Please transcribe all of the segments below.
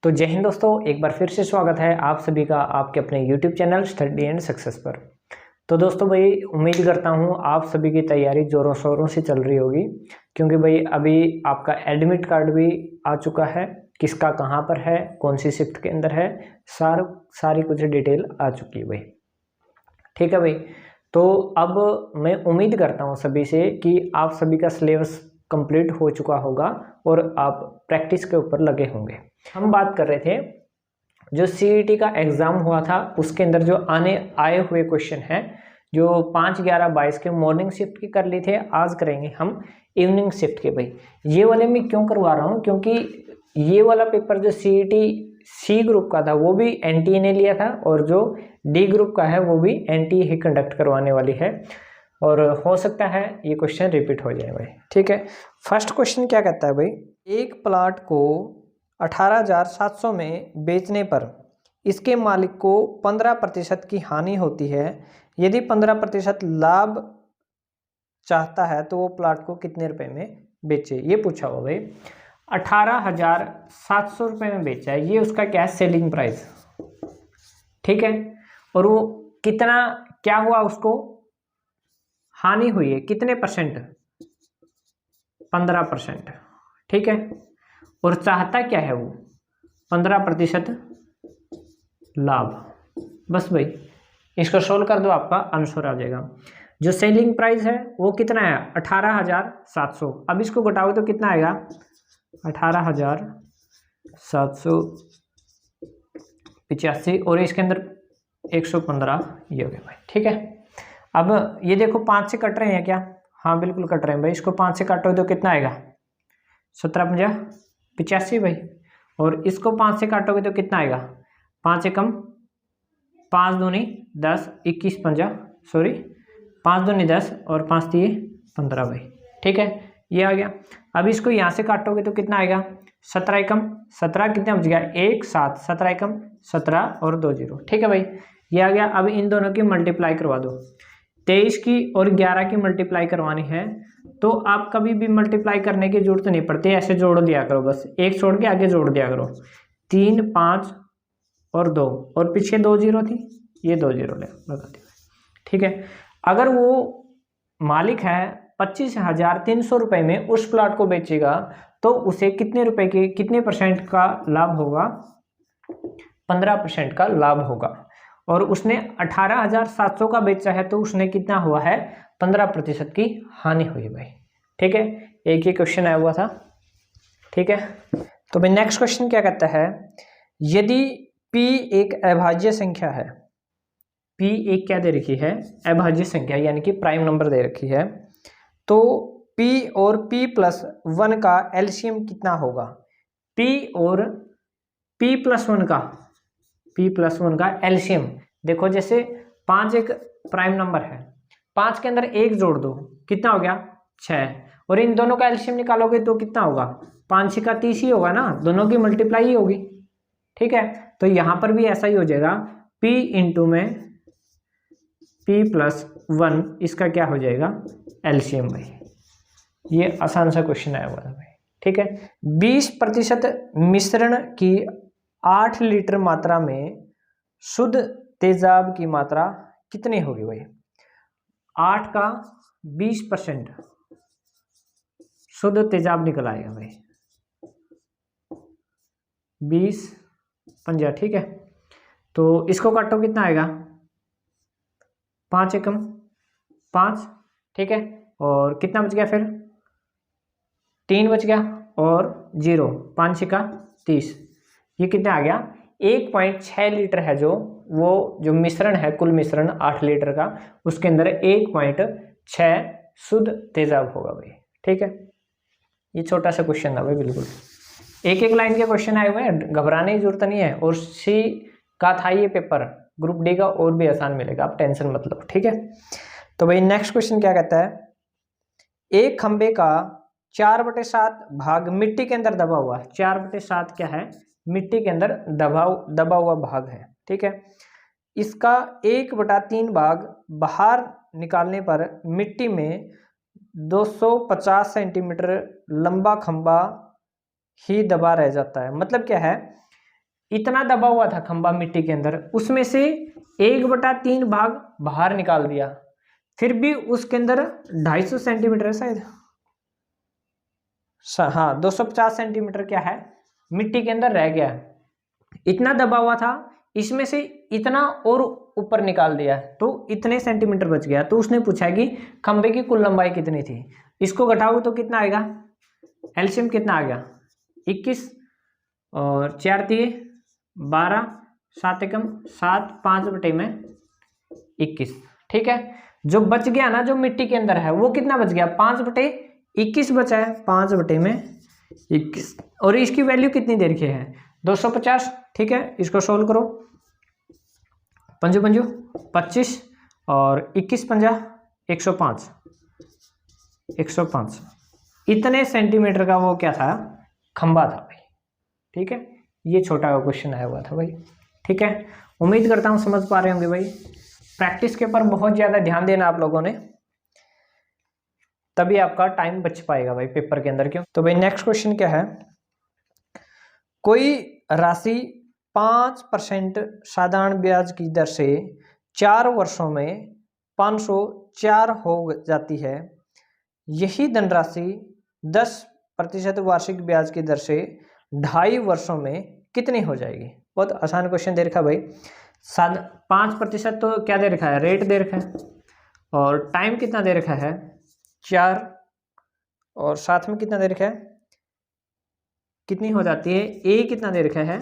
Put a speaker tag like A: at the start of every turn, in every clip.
A: तो जय हिंद दोस्तों, एक बार फिर से स्वागत है आप सभी का आपके अपने YouTube channel study and success पर। तो दोस्तों भाई, उम्मीद करता हूँ आप सभी की तैयारी ज़ोरों शोरों से चल रही होगी, क्योंकि भाई अभी आपका एडमिट कार्ड भी आ चुका है। किसका कहाँ पर है, कौन सी शिफ्ट के अंदर है, सारी कुछ डिटेल आ चुकी है भाई। ठीक है भाई, तो अब मैं उम्मीद करता हूँ सभी से कि आप सभी का सिलेबस कंप्लीट हो चुका होगा और आप प्रैक्टिस के ऊपर लगे होंगे। हम बात कर रहे थे जो सीईटी का एग्ज़ाम हुआ था उसके अंदर जो आए हुए क्वेश्चन हैं, जो 5, 11, 22 के मॉर्निंग शिफ्ट की कर लिए थे, आज करेंगे हम इवनिंग शिफ्ट के। भाई ये वाले मैं क्यों करवा रहा हूँ, क्योंकि ये वाला पेपर जो सीईटी सी ग्रुप का था वो भी एनटीए ने लिया था, और जो डी ग्रुप का है वो भी एनटीए ही कंडक्ट करवाने वाली है, और हो सकता है ये क्वेश्चन रिपीट हो जाए भाई। ठीक है, फर्स्ट क्वेश्चन क्या कहता है भाई, एक प्लाट को 18,700 में बेचने पर इसके मालिक को 15% की हानि होती है। यदि 15% लाभ चाहता है तो वो प्लाट को कितने रुपए में बेचे, ये पूछा हुआ भाई। 18,700 रुपये में बेचा है, ये उसका क्या है, सेलिंग प्राइस। ठीक है, और वो कितना क्या हुआ, उसको हानि हुई है कितने परसेंट, 15%। ठीक है, और चाहता क्या है वो, 15% लाभ। बस भाई इसको सोल्व कर दो, आपका आंसर आ जाएगा। जो सेलिंग प्राइस है वो कितना है, 18,700। अब इसको घटाओगे तो कितना आएगा, 18,785, और इसके अंदर 115, ये हो गया भाई। ठीक है, अब ये देखो 5 से कट रहे हैं क्या, हाँ बिल्कुल कट रहे हैं भाई। इसको 5 से काटोगे तो कितना आएगा, 17×5 = 85 भाई, और इसको 5 से काटोगे तो कितना आएगा, 5 एकम 5 दूनी 10, 21 पंजा 5 दूनी 10 और 5 दिए 15 भाई। ठीक है, ये आ गया। अब इसको यहाँ से काटोगे तो कितना आएगा, 17 एकम 17, कितना बच गया, 1 7, 17 एकम 17 और 2 0। ठीक है भाई, ये आ गया। अब इन दोनों की मल्टीप्लाई करवा दो, 23 की और 11 की मल्टीप्लाई करवानी है, तो आप कभी भी मल्टीप्लाई करने की जरूरत नहीं पड़ती, ऐसे जोड़ दिया करो, बस एक छोड़ के आगे जोड़ दिया करो। 3, 5 और 2, और पीछे 2 0 थी, ये 2 0 लगा दिया। ठीक है, अगर वो मालिक है 25,300 रुपये में उस प्लाट को बेचेगा तो उसे कितने रुपए के, कितने परसेंट का लाभ होगा, 15% का लाभ होगा। और उसने 18,700 का बेचा है तो उसने कितना हुआ है, 15% की हानि हुई भाई। ठीक है, एक ही क्वेश्चन आया हुआ था। ठीक है, तो भाई नेक्स्ट क्वेश्चन क्या कहता है, यदि P एक अभाज्य संख्या है, P एक क्या दे रखी है, अभाज्य संख्या, यानी कि प्राइम नंबर दे रखी है, तो P और P+1 का एलसीएम कितना होगा। P और P+1 का एलसीएम देखो, जैसे 5 एक प्राइम नंबर है, 5 के अंदर 1 जोड़ दो, कितना हो गया, 6, और इन दोनों का एलसीएम निकालोगे तो कितना होगा, 5 6 का 30 ही होगा ना, दोनों की मल्टीप्लाई ही होगी। ठीक है, तो यहां पर भी ऐसा ही हो जाएगा, P इंटू में P+1, इसका क्या हो जाएगा, एलसीएम भाई। ये आसान सा क्वेश्चन आया हुआ था भाई। ठीक है, 20% मिश्रण की 8 लीटर मात्रा में शुद्ध तेजाब की मात्रा कितनी होगी भाई। 8 का 20% शुद्ध तेजाब निकल आएगा भाई, 20 पंजा। ठीक है, तो इसको काटो कितना आएगा, 5 एकम 5। ठीक है, और कितना बच गया, फिर 3 बच गया और 0, 5 6 का 30, ये कितना आ गया, 1.6 लीटर है जो मिश्रण है, कुल मिश्रण 8 लीटर का, उसके अंदर 1.6 शुद्ध तेजाब होगा भाई। ठीक है, ये छोटा सा क्वेश्चन था भाई, बिल्कुल एक लाइन के क्वेश्चन आए हुए हैं, घबराने की जरूरत नहीं है, और सी का था ये पेपर, ग्रुप डी का और भी आसान मिलेगा, आप टेंशन मत लो। ठीक है, तो भाई नेक्स्ट क्वेश्चन क्या कहता है, एक खंबे का 4/7 भाग मिट्टी के अंदर दबा हुआ है। 4/7 क्या है, मिट्टी के अंदर दबा हुआ भाग है। ठीक है, इसका 1/3 भाग बाहर निकालने पर मिट्टी में 250 सेंटीमीटर लंबा खंबा ही दबा रह जाता है। मतलब क्या है, इतना दबा हुआ था खंबा मिट्टी के अंदर, उसमें से 1/3 भाग बाहर निकाल दिया, फिर भी उसके अंदर 250 सेंटीमीटर है शायद, हाँ 250 सेंटीमीटर क्या है मिट्टी के अंदर रह गया है। इतना दबा हुआ था, इसमें से इतना और ऊपर निकाल दिया तो इतने सेंटीमीटर बच गया। तो उसने पूछा कि खंबे की कुल लंबाई कितनी थी, इसको घटाओगे तो कितना आएगा, एलसीएम कितना आ गया 21 और 4 दिए 12, 7 एकम 7, 5/21। ठीक है, जो बच गया ना जो मिट्टी के अंदर है वो कितना बच गया, 5/21 बचा है, 5/21 और इसकी वैल्यू कितनी दे रखी है 250। ठीक है, इसको सोल्व करो, 5 पंजू 25 और 21 पंजा 105, 105 इतने सेंटीमीटर का वो क्या था, खंबा था भाई। ठीक है, ये छोटा क्वेश्चन आया हुआ था भाई। ठीक है, उम्मीद करता हूँ समझ पा रहे होंगे भाई। प्रैक्टिस के ऊपर बहुत ज़्यादा ध्यान देना आप लोगों ने, तभी आपका टाइम बच पाएगा भाई पेपर के अंदर। क्यों, तो भाई नेक्स्ट क्वेश्चन क्या है, कोई राशि 5% साधारण ब्याज की दर से 4 वर्षों में 504 हो जाती है, यही धनराशि 10% वार्षिक ब्याज की दर से 2.5 वर्षों में कितनी हो जाएगी। बहुत आसान क्वेश्चन दे रखा है भाई। 5% तो क्या दे रखा है, रेट दे रखा है, और टाइम कितना दे रखा है 4, और साथ में कितना दे रखा है, कितनी हो जाती है, ए कितना दे रखा है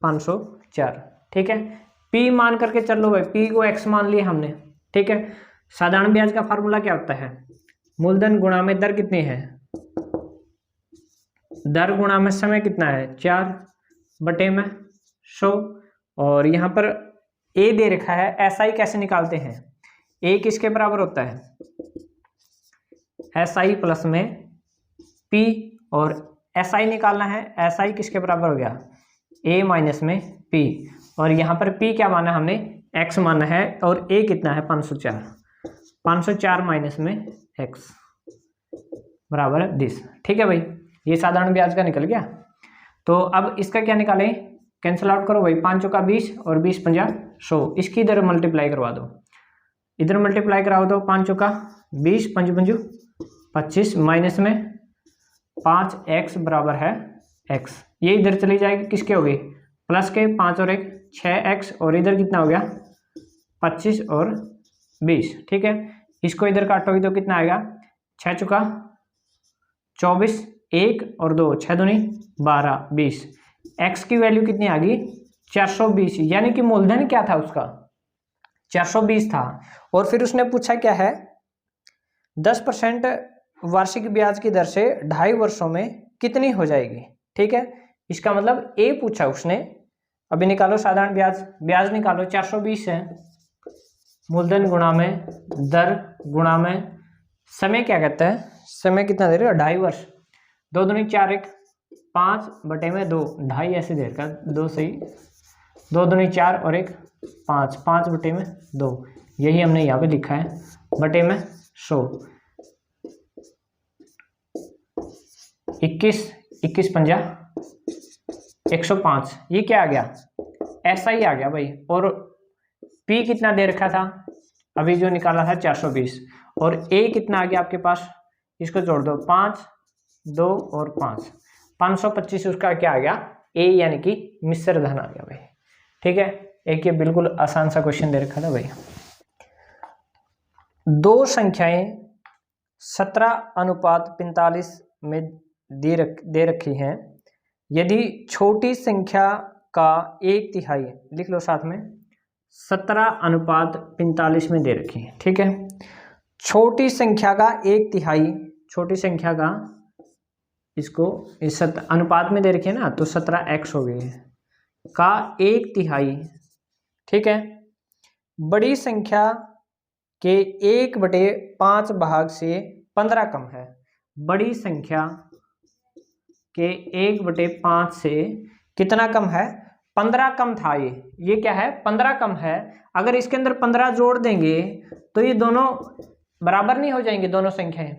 A: 504। ठीक है, पी मान करके चल लो भाई, पी को एक्स मान लिया हमने। ठीक है, साधारण ब्याज का फार्मूला क्या होता है, मूलधन गुणा में दर कितनी है, दर गुणा में समय कितना है 4/100, और यहाँ पर ए दे रखा है। एसआई कैसे निकालते हैं, ए किसके बराबर होता है, एसआई प्लस में पी, और एसआई निकालना है, एसआई किसके बराबर हो गया, ए माइनस में पी, और यहाँ पर पी क्या माना हमने, एक्स माना है, और ए कितना है 504, 504 माइनस में एक्स बराबर है 20। ठीक है भाई, ये साधारण ब्याज का निकल गया। तो अब इसका क्या निकालें, कैंसिल आउट करो भाई, 5 चौका 20 और 20 पंजा 100, इसकी इधर मल्टीप्लाई करवा दो, इधर मल्टीप्लाई करवा दो, 5 चौका 20 5 पंजू 25 माइनस में 5x बराबर है x, ये इधर चली जाएगी, किसके हो गई प्लस के 5 और 1 6x, और इधर कितना हो गया 25 और 20। ठीक है, इसको इधर काटोगे तो कितना आएगा, 6 चुका 24, 1 और 2 6 दूनी 12 20, x की वैल्यू कितनी आ गई 420, यानी कि मूलधन क्या था उसका 420 था। और फिर उसने पूछा क्या है 10% वार्षिक ब्याज की दर से 2.5 वर्षों में कितनी हो जाएगी। ठीक है, इसका मतलब ए पूछा उसने। अभी निकालो साधारण ब्याज, ब्याज निकालो, 420 है, मूलधन गुणा में दर गुणा में समय क्या कहता है, समय कितना दे रहे हो 2.5 वर्ष, 2 दूनी 4 1 5/2, 2.5 ऐसे दे रखा, 2 सही, 2 दूनी 4 और 1 5, 5/2, यही हमने यहाँ पे लिखा है बटे में 100, 21 पंजा 105, ये क्या आ गया ऐसा ही आ गया भाई। और P कितना दे रखा था अभी जो निकाला था 420, और A कितना आ गया आपके पास, इसको जोड़ दो 5 2 और 5, 525 उसका क्या आ गया A, यानी कि मिश्र धन आ गया भाई। ठीक है, एक ये बिल्कुल आसान सा क्वेश्चन दे रखा था भाई। दो संख्याएं 17:45 में दे रखी हैं, यदि छोटी संख्या का 1/3, लिख लो साथ में, 17:45 में दे रखी है। ठीक है, छोटी संख्या का 1/3, छोटी संख्या का इसको इस अनुपात में दे रखी है ना, तो 17x हो गई है का 1/3। ठीक है, बड़ी संख्या के 1/5 भाग से 15 कम है, बड़ी संख्या के 1/5 से कितना कम है, 15 कम था। ये क्या है 15 कम है। अगर इसके अंदर 15 जोड़ देंगे तो ये दोनों बराबर नहीं हो जाएंगे, दोनों संख्याएं।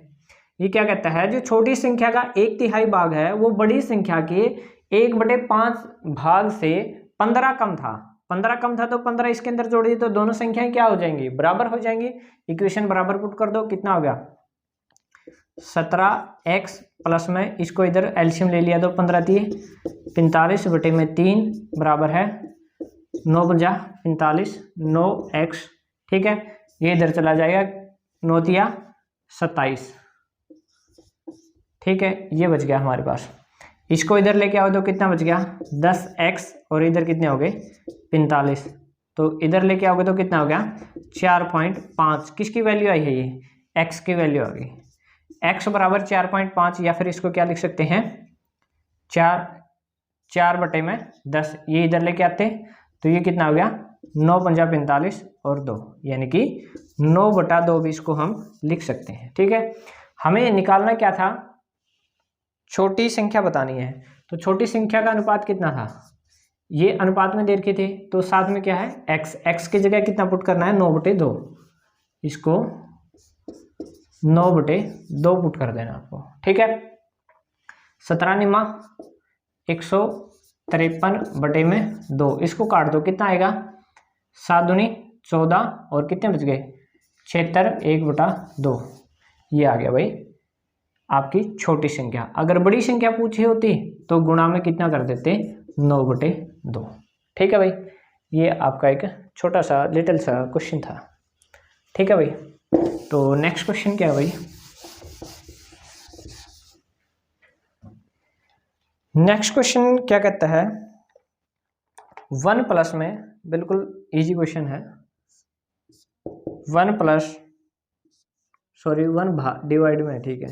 A: ये क्या कहता है, जो छोटी संख्या का 1/3 भाग है वो बड़ी संख्या के 1/5 भाग से 15 कम था, 15 कम था तो 15 इसके अंदर जोड़ दिए तो दोनों संख्याएं क्या हो जाएंगी, बराबर हो जाएंगी। इक्वेशन बराबर पुट कर दो, कितना हो गया 17x प्लस में इसको इधर एलसीएम ले लिया तो 15 3 45/3 बराबर है 9 × 45 9x। ठीक है, ये इधर चला जाएगा 9 × 27। ठीक है, ये बच गया हमारे पास। इसको इधर लेके आओ तो कितना बच गया 10x और इधर कितने हो गए 45, तो इधर लेके आओगे तो कितना हो गया 4.5। किसकी वैल्यू आई है, ये x की वैल्यू आ गई। x बराबर 4.5 या फिर इसको क्या लिख सकते हैं 4/10। ये इधर लेके आते तो ये कितना हो गया 9 × 45 और 2, यानी कि 9/2 भी इसको हम लिख सकते हैं। ठीक है, हमें निकालना क्या था, छोटी संख्या बतानी है। तो छोटी संख्या का अनुपात कितना था, ये अनुपात में दे रखे थे, तो साथ में क्या है x की जगह कितना पुट करना है 9/2, इसको 9/2 पुट कर देना आपको। ठीक है, 17 153/2, इसको काट दो कितना आएगा 7 दूनी 14 और कितने बच गए 76 1/2। ये आ गया भाई आपकी छोटी संख्या। अगर बड़ी संख्या पूछी होती तो गुणा में कितना कर देते 9/2। ठीक है भाई, ये आपका एक छोटा सा लिटिल सा क्वेश्चन था। ठीक है भाई, तो नेक्स्ट क्वेश्चन क्या है भाई, नेक्स्ट क्वेश्चन क्या कहता है 1 प्लस में, बिल्कुल इजी क्वेश्चन है, 1 डिवाइड में। ठीक है,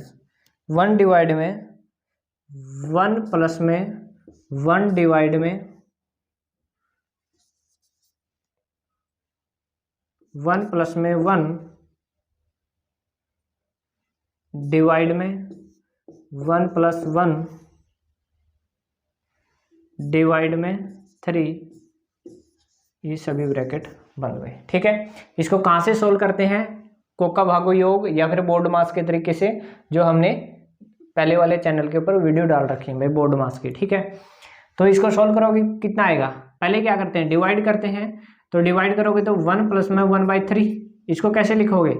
A: 1 डिवाइड में 1 प्लस में 1 डिवाइड में 1 प्लस में 1 डिवाइड में 1 प्लस 1 डिवाइड में 3, ये सभी ब्रैकेट बन गए। ठीक है, इसको कहाँ से सोल्व करते हैं, कोका भागो योग या फिर बोर्ड मास के तरीके से, जो हमने पहले वाले चैनल के ऊपर वीडियो डाल रखी है भाई बोर्ड मास की। ठीक है, तो इसको सोल्व करोगे कितना आएगा, पहले क्या करते हैं डिवाइड करते हैं, तो डिवाइड करोगे तो 1 प्लस में 1/3, इसको कैसे लिखोगे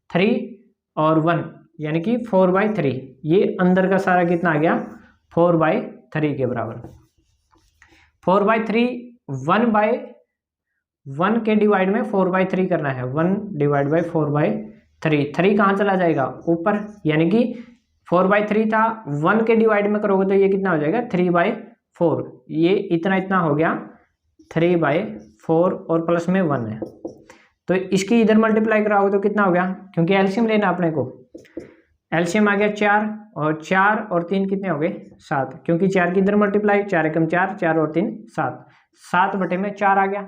A: 3 और 1 यानी कि 4/3, ये अंदर का सारा कितना आ गया 4/3 के बराबर। 4/3 1/1 के डिवाइड में 4/3 करना है, 1 डिवाइड बाई 4/3, 3 कहाँ चला जाएगा ऊपर, यानी कि 4/3 था, 1 के डिवाइड में करोगे तो ये कितना हो जाएगा 3/4, ये इतना हो गया 3/4 और प्लस में 1 है, तो इसकी इधर मल्टीप्लाई कराओगे तो कितना हो गया, क्योंकि एलसीएम लेना अपने को, एलसीएम आ गया 4 और 4 और 3 कितने हो गए 7, क्योंकि 4 की इधर मल्टीप्लाई 4 एकम 4, 4 और 3 7, 7/4 आ गया।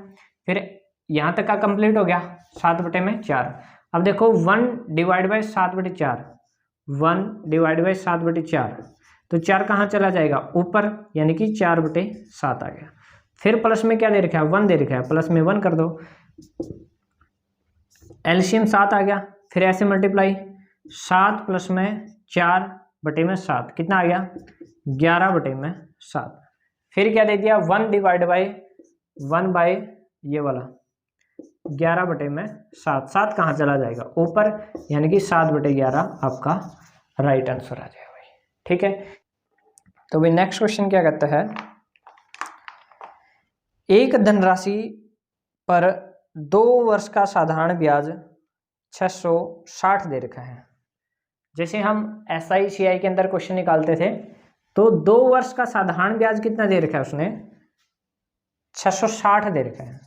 A: फिर यहाँ तक का कंप्लीट हो गया 7/4। अब देखो 1 डिवाइड बाई 7/4, 1 डिवाइड बाई 7/4, तो 4 कहाँ चला जाएगा ऊपर, यानी कि 4/7 आ गया। फिर प्लस में क्या दे रखा है 1 दे रखा है, प्लस में 1 कर दो, एलसीएम 7 आ गया। फिर ऐसे मल्टीप्लाई 7 प्लस में 4/7 कितना आ गया 11/7। फिर क्या दे दिया 1 डिवाइड बाई 1 बाई ये वाला 11/7, 7 कहाँ चला जाएगा ऊपर, यानी कि 7/11 आपका राइट आंसर आ जाएगा भाई। ठीक है, तो भाई नेक्स्ट क्वेश्चन क्या कहता है, एक धनराशि पर 2 वर्ष का साधारण ब्याज 660 दे रखा है। जैसे हम SICI के अंदर क्वेश्चन निकालते थे तो 2 वर्ष का साधारण ब्याज कितना दे रखा है उसने 660 दे रखा है।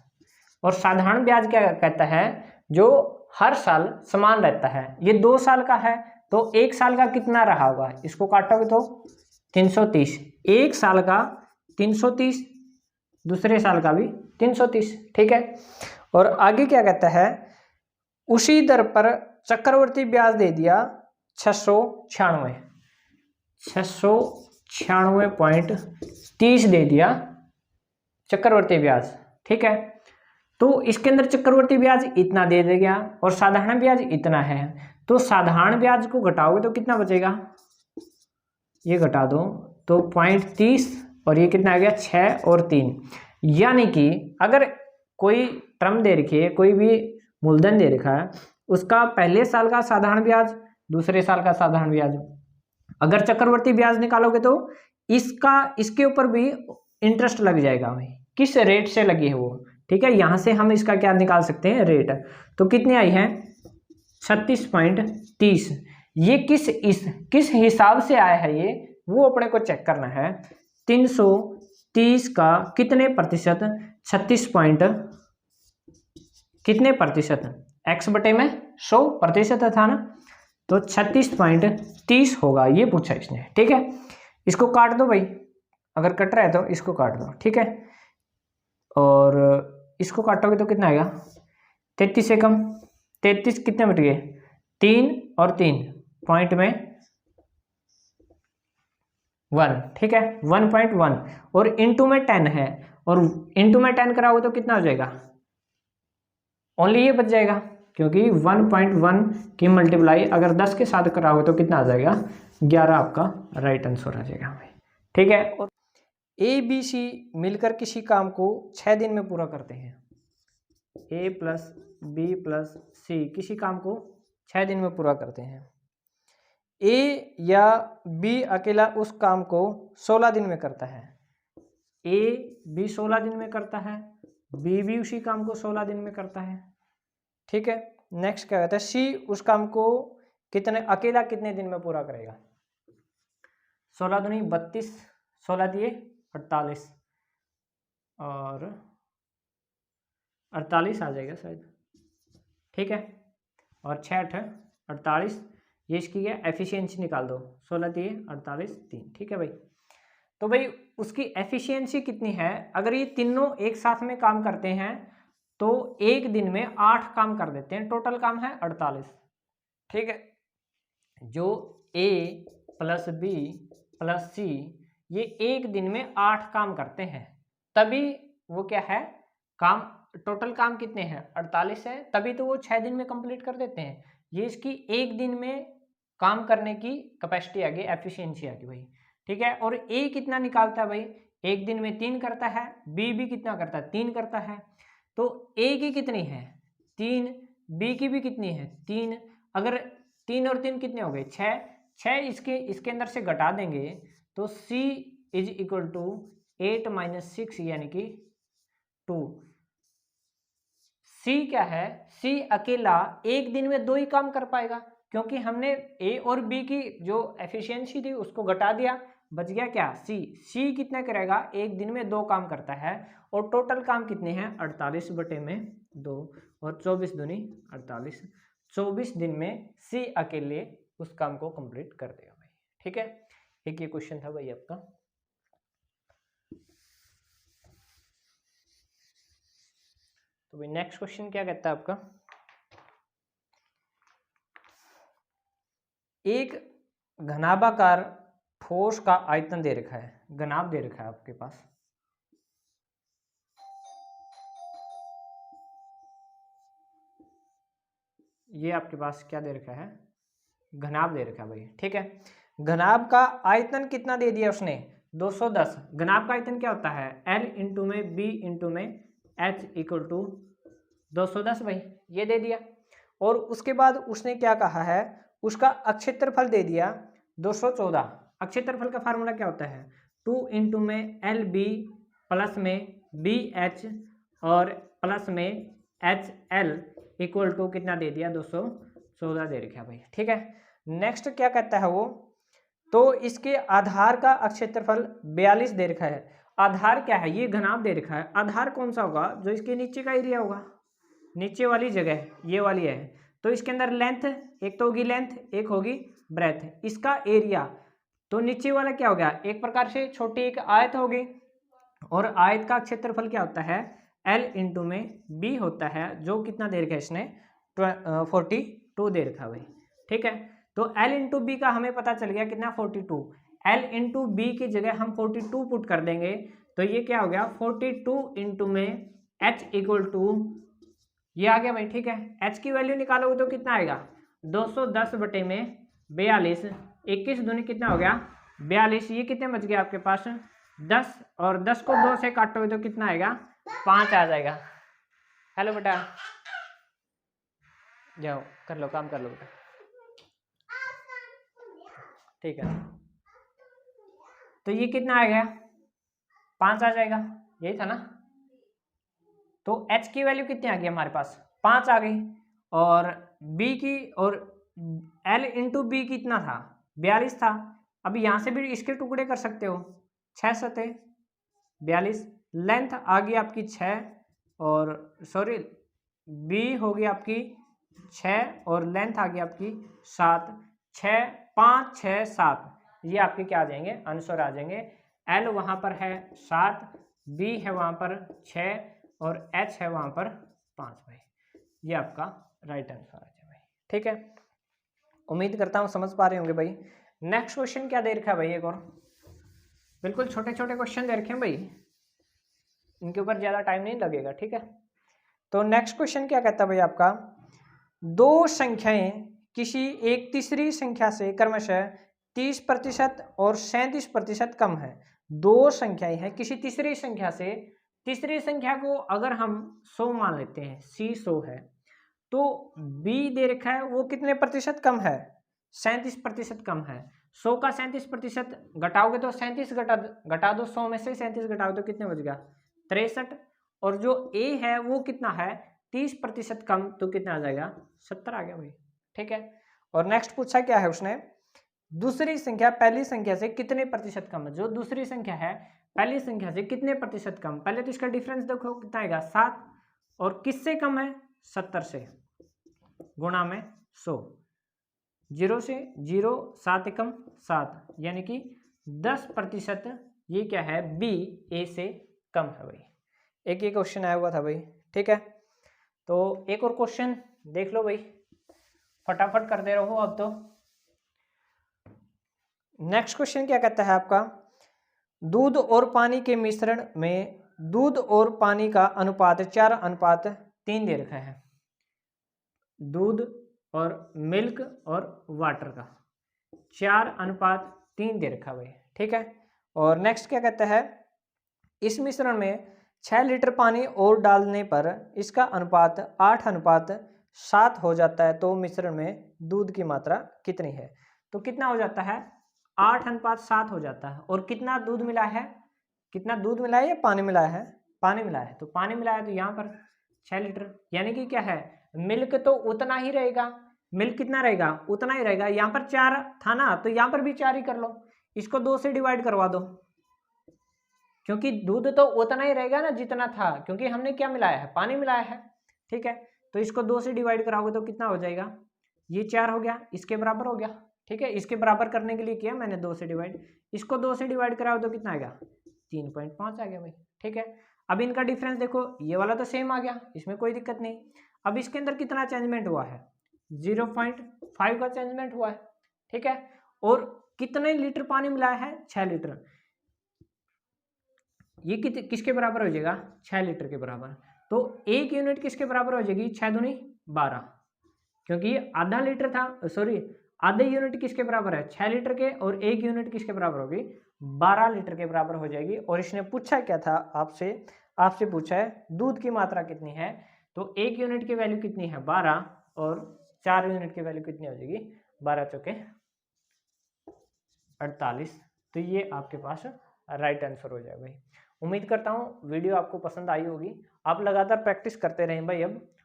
A: और साधारण ब्याज क्या कहता है, जो हर साल समान रहता है। ये 2 साल का है तो 1 साल का कितना रहा होगा, इसको काटोगे तो 330, 1 साल का 330, दूसरे साल का भी 330। ठीक है, और आगे क्या कहता है, उसी दर पर चक्रवर्ती ब्याज दे दिया 696.30 दे दिया चक्रवर्ती ब्याज। ठीक है, तो इसके अंदर चक्रवर्ती ब्याज इतना दे देगा और साधारण ब्याज इतना है, तो साधारण ब्याज को घटाओगे तो कितना बचेगा, ये घटा दो तो 0.30 और ये कितना आ गया 6 और 3। यानी कि अगर कोई टर्म दे रखी है, कोई भी मूलधन दे रखा है, उसका पहले साल का साधारण ब्याज, दूसरे साल का साधारण ब्याज, अगर चक्रवर्ती ब्याज निकालोगे तो इसके ऊपर भी इंटरेस्ट लग जाएगा भाई, किस रेट से लगी है वो। ठीक है, यहां से हम इसका क्या निकाल सकते हैं, रेट। तो कितने आई है 36.30। ये किस हिसाब से आया है ये, वो अपने को चेक करना है। 330 का कितने प्रतिशत, 36 पॉइंट कितने प्रतिशत, x बटे में 100% था ना, तो 36.30 होगा, ये पूछा इसने। ठीक है, इसको काट दो भाई, अगर कट रहा है तो इसको काट दो। ठीक है, और इसको काटोगे तो कितना आएगा 33 से कम, 33 कितने बट गए 3 और 3 पॉइंट में 1। ठीक है, 1.1 और इंटू में 10 है, और इंटू में 10 कराओगे तो कितना हो जाएगा, ओनली ये बच जाएगा, क्योंकि 1.1 की मल्टीप्लाई अगर 10 के साथ कराओगे तो कितना आ जाएगा 11, आपका राइट आंसर आ जाएगा भाई। ठीक है, और ABC मिलकर किसी काम को 6 दिन में पूरा करते हैं। A + B + C किसी काम को 6 दिन में पूरा करते हैं। A या B अकेला उस काम को 16 दिन में करता है। A भी 16 दिन में करता है, B भी उसी काम को 16 दिन में करता है। ठीक है, नेक्स्ट क्या कहता है, C उस काम को अकेला कितने दिन में पूरा करेगा। 16 दूनी 32, 16 दिए 48, और 48 आ जाएगा शायद। ठीक है, और 6 8 48, ये इसकी क्या एफिशिएंसी निकाल दो, 16 दिए 48 3। ठीक है भाई, तो भाई उसकी एफिशिएंसी कितनी है, अगर ये तीनों एक साथ में काम करते हैं तो एक दिन में 8 काम कर देते हैं, टोटल काम है 48। ठीक है, जो A + B + C ये एक दिन में 8 काम करते हैं, तभी वो क्या है काम, टोटल काम कितने हैं 48 है, तभी तो वो 6 दिन में कंप्लीट कर देते हैं। ये इसकी एक दिन में काम करने की कैपेसिटी आ गई, एफिशिएंसी आ गई भाई। ठीक है, और A कितना निकालता है भाई, एक दिन में 3 करता है, B भी कितना करता है 3 करता है, तो A की कितनी है 3, B की भी कितनी है 3, अगर 3 और 3 कितने हो गए 6, 6 इसके अंदर से घटा देंगे तो C = 8 - 6 यानी कि 2। C क्या है, C अकेला एक दिन में 2 ही काम कर पाएगा, क्योंकि हमने A और B की जो एफिशिएंसी थी उसको घटा दिया, बच गया क्या C कितना करेगा, एक दिन में 2 काम करता है, और टोटल काम कितने हैं 48 बटे में 2, और 24 दूनी 48, 24 दिन में C अकेले उस काम को कंप्लीट कर देगा भाई। ठीक है, एक ये क्वेश्चन था भाई आपका। तो भाई नेक्स्ट क्वेश्चन क्या कहता है आपका, एक घनाभाकार ठोस का आयतन दे रखा है, घनाभ दे रखा है आपके पास, ये आपके पास क्या दे रखा है, घनाभ दे रखा है भाई। ठीक है, घनाभ का आयतन कितना दे दिया उसने 210। घनाभ का आयतन क्या होता है L × में B × में H = 210 भाई, ये दे दिया। और उसके बाद उसने क्या कहा है, उसका अक्षेत्रफल दे दिया 214। अक्षेत्रफल का फार्मूला क्या होता है 2 × में LB प्लस में BH और प्लस में HL = कितना दे दिया 214 दे रखा भाई। ठीक है, नेक्स्ट क्या कहता है वो, तो इसके आधार का अक्षेत्रफल 42 दे रखा है। आधार क्या है, ये घनाभ दे रखा है, आधार कौन सा होगा, जो इसके नीचे का एरिया होगा, नीचे वाली जगह ये वाली है, तो इसके अंदर लेंथ एक तो होगी लेंथ, एक होगी ब्रेथ, इसका एरिया, तो नीचे वाला क्या हो गया एक प्रकार से छोटी एक आयत होगी, और आयत का क्षेत्रफल क्या होता है L × में B होता है, जो कितना दे रखा है इसने 42 दे रखा भाई। ठीक है, तो L × B का हमें पता चल गया कितना 42, L × B की जगह हम 42 पुट कर देंगे, तो ये क्या हो गया 42 × में H = ये आ गया भाई। ठीक है, H की वैल्यू निकालोगे तो कितना आएगा 210 बटे में 42, 21 दूनी कितना हो गया 42, ये कितने बच गया आपके पास 10 और 10 को 2 से काटोगे तो कितना आएगा? 5 आ जाएगा। हेलो बेटा, जाओ कर लो, काम कर लो बेटा, ठीक है। तो ये कितना आ गया? 5 आ जाएगा, यही था ना। तो h की वैल्यू कितनी आ गई हमारे पास? 5 आ गई। और b की, और l इंटू बी कितना था? 42 था। अब यहां से भी इसके टुकड़े कर सकते हो, 6 सते 42। लेंथ आ गई आपकी 6, और सॉरी b होगी आपकी 6 और लेंथ आ गई आपकी 7। 6 5 6 7, ये आपके क्या आ जाएंगे? आंसर आ जाएंगे। l वहां पर है 7, b है वहां पर 6 और h है वहां पर 5 भाई। ये आपका राइट आंसर आ जाए भाई, ठीक है। उम्मीद करता हूँ समझ पा रहे होंगे भाई। नेक्स्ट क्वेश्चन क्या दे रखा है भाई? एक और बिल्कुल छोटे छोटे क्वेश्चन दे रखे हैं भाई, इनके ऊपर ज्यादा टाइम नहीं लगेगा, ठीक है। तो नेक्स्ट क्वेश्चन क्या कहता है भाई आपका? दो संख्याएं किसी एक तीसरी संख्या से क्रमशः 30% और 37% कम है। दो संख्याएं हैं किसी तीसरी संख्या से, तीसरी संख्या को अगर हम 100 मान लेते हैं, c 100 है, तो b दे रखा है वो कितने प्रतिशत कम है? 37% कम है। 100 का 37% घटाओगे तो 37 घटा दो, 100 में से 37 घटाओ तो कितने बच गया? 63। और जो a है वो कितना है? 30% कम, तो कितना आ जाएगा? 70 आ गया भाई, ठीक है। और नेक्स्ट पूछा क्या है उसने? दूसरी संख्या पहली संख्या से कितने प्रतिशत कम है। जो दूसरी संख्या है पहली संख्या से कितने प्रतिशत कम? पहले तो इसका डिफरेंस देखो कितना आएगा? 7। और किससे कम है? 70 से, गुणा में 100। 0 से 0, 7 एकम 7, यानी कि 10%। ये क्या है? बी ए से कम है भाई। एक ही क्वेश्चन आया हुआ था भाई, ठीक है। तो एक और क्वेश्चन देख लो भाई, फटाफट कर दे रहो अब तो। नेक्स्ट क्वेश्चन क्या कहता है आपका? दूध और पानी के मिश्रण में दूध और पानी का अनुपात 4:3 दे रखा है। दूध और मिल्क और वाटर का 4:3 दे रखा भाई, ठीक है। और नेक्स्ट क्या कहता है? इस मिश्रण में 6 लीटर पानी और डालने पर इसका अनुपात 8:7 हो जाता है, तो मिश्रण में दूध की मात्रा कितनी है? तो कितना हो जाता है? 8:7 हो जाता है। और कितना दूध मिला है? कितना दूध मिला है या पानी मिलाया है? पानी मिलाया है। तो पानी मिलाया तो यहाँ पर 6 लीटर, यानी कि क्या है? मिल्क तो उतना ही रहेगा, मिल्क कितना रहेगा? उतना ही रहेगा। यहाँ पर 4 था ना, तो यहाँ पर भी 4 ही कर लो, इसको 2 से डिवाइड करवा दो, क्योंकि दूध तो उतना ही रहेगा ना जितना था, क्योंकि हमने क्या मिलाया है? पानी मिलाया है, ठीक है। तो इसको 2 से डिवाइड कराओगे तो कितना हो जाएगा? ये 4 हो गया, इसके बराबर हो गया, ठीक है। इसके बराबर करने के लिए किया मैंने 2 से डिवाइड, इसको 2 से डिवाइड कराओ तो कितना आएगा? 3.5 आ गया भाई, ठीक है। अब इनका डिफरेंस देखो, ये वाला तो सेम आ गया, इसमें कोई दिक्कत नहीं। अब इसके अंदर कितना चेंजमेंट हुआ है? 0.5 का चेंजमेंट हुआ है, ठीक है। और कितने लीटर पानी मिलाया है? 6 लीटर। ये किसके बराबर हो जाएगा? 6 लीटर के बराबर। तो 1 यूनिट किसके बराबर हो जाएगी? 6 दूनी 12, क्योंकि ये आधा लीटर था, सॉरी आधे यूनिट किसके बराबर है? 6 लीटर के। और 1 यूनिट किसके बराबर होगी? 12 लीटर के बराबर हो जाएगी। और इसने पूछा क्या था आपसे? आपसे पूछा है दूध की मात्रा कितनी है, तो 1 यूनिट की वैल्यू कितनी है? 12, और 4 यूनिट की वैल्यू कितनी हो जाएगी? 12 चौके 48। तो ये आपके पास राइट आंसर हो जाएगा भाई। उम्मीद करता हूँ वीडियो आपको पसंद आई होगी। आप लगातार प्रैक्टिस करते रहें भाई।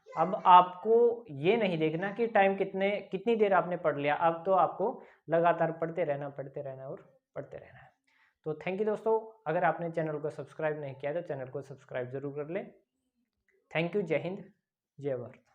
A: अब आपको ये नहीं देखना कि टाइम कितनी देर आपने पढ़ लिया, अब तो आपको लगातार पढ़ते रहना और पढ़ते रहना है। तो थैंक यू दोस्तों। अगर आपने चैनल को सब्सक्राइब नहीं किया तो चैनल को सब्सक्राइब जरूर कर लें। Thank you. जय हिंद, जय भारत।